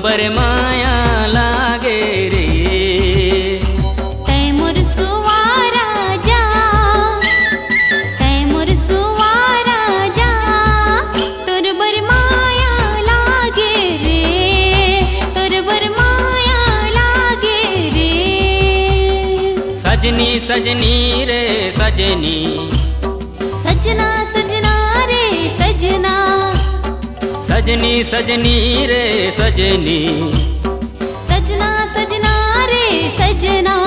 बर माया लागे रे। तैमुर सुवारा जा, तैमुर सुवारा जा, तोर बर माया लागे रे, तोर बर माया लागे रे। सजनी सजनी रे सजनी, सजना सजना रे सजना, सजनी सजनी रे सजनी, सजना सजना रे सजना।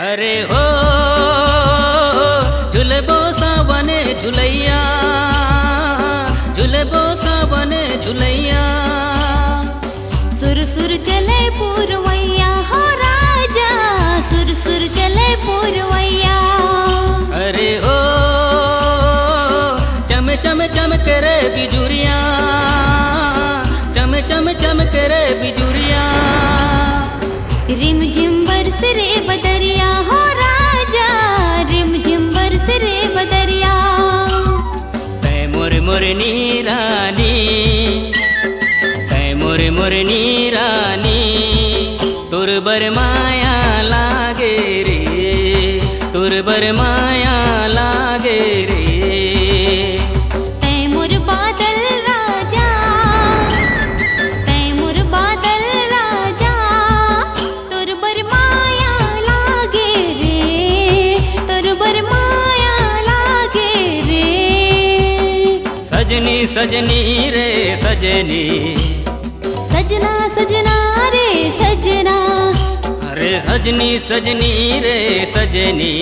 अरे हो झुलबो सावन झुलैया, झुलबो सावन झुलैया। सुर सुर चले पुरवैया हो राजा, सुर सुर चले पुरवैया। अरे हो चम चम चम करे बिजुरिया, चम चम चम करे बिजुरिया। रिम झिम बरस रे बदरिया हो राजा, रिम झिम बरस रे बदरिया। तैमुर मुरनी रानी, तैमुर मुरनी रानी, तुर बर माया लागे रे, तुर बर माया लागे रे। तैमुर बादल राजा, तैमुर बादल राजा, तोर बर माया लागे रे, तोर बर माया लागे रे। सजनी सजनी रे सजनी, सजना सजना रे सजना, अरे सजनी सजनी रे सजनी,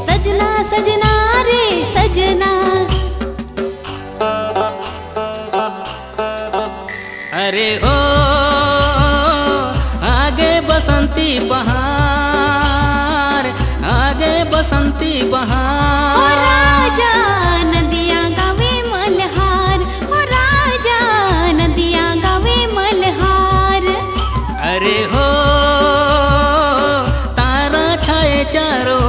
सजना सजना रे सजना। अरे ओ आगे बसंती बहार, आगे बसंती ओ बहार। राजा नदिया गावे मल्हार, ओ राजा नदिया गावे मल्हार। अरे हो तारा छाए चारों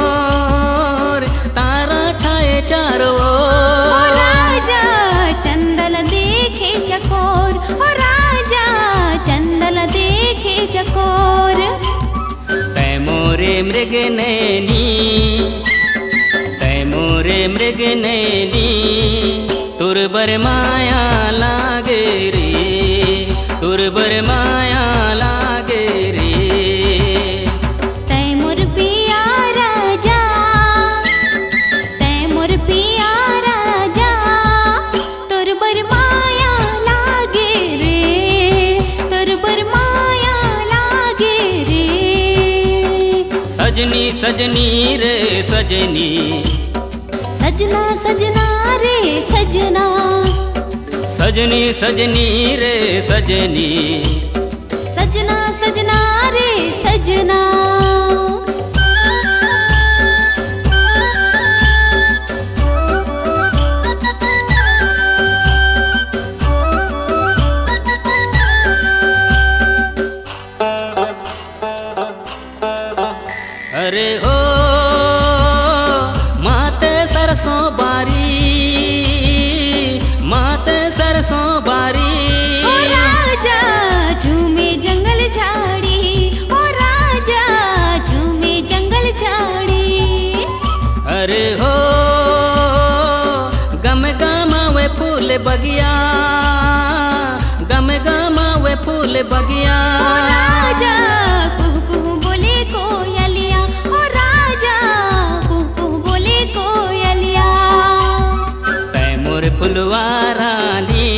ओर, तारा छाए चारों ओ ओर। राजा चंदल देखे चकोर, ओ राजा चंदल देखे चकोर। तैमोरे मृग नैनी, तैमोरे मृग नैनी, तुर बर माया लागे रे, तुर बर माया लागे रे। तैमुर पिया राजा, तैमुर पिया राजा, तोर बर माया लागे रे, तोर बर माया लागे रे। सजनी सजनी रे सजनी, सजना सजना रे सजना, सजनी सजनी रे सजनी, सजना सजना रे सजना। अरे ओ माते सरसों बारी, माते सरसों बारी। ओ राजा झूमे जंगल झाड़ी, ओ राजा झूमे जंगल झाड़ी। अरे हो गम गमावे फूल बगिया, गम गमावे फूल बगिया। ओ राजा कुहू कुहू बोले कोयलिया, ओ राजा कुहू कुहू बोले कोयलिया। तैमुर फुलवारानी,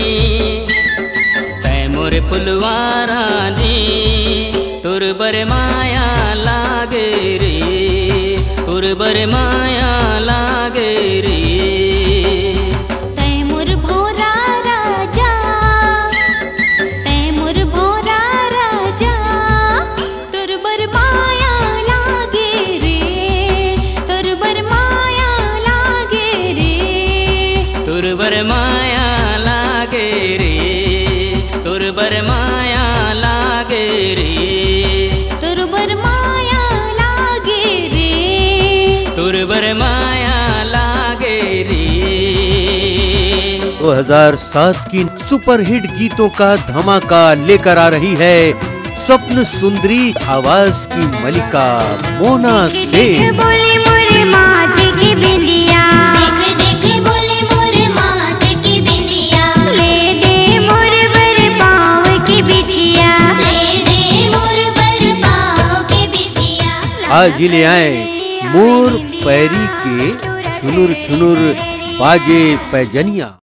तैमुर फुलवारानी, तुर बर माया लागे रे, तुर बर माया लागे रे। तैमुर भौरा राजा, तैमुर भौरा राजा, तोर बर माया लागे रे, तोर सुरवर माया लागे रे। 2007 की सुपरहिट गीतों का धमाका लेकर आ रही है स्वप्न सुंदरी आवाज की मलिका मोना सेन। बोले मोरे माथे की बिंदिया, देख देख बोले मोरे माथे की बिंदिया, ले दे मोर बर पाँव की बिछिया, ले दे मोर बर पाँव की बिछिया। आज ही ले आए मोर पैरी के छुनुर छुनुर बाजे पैजनिया।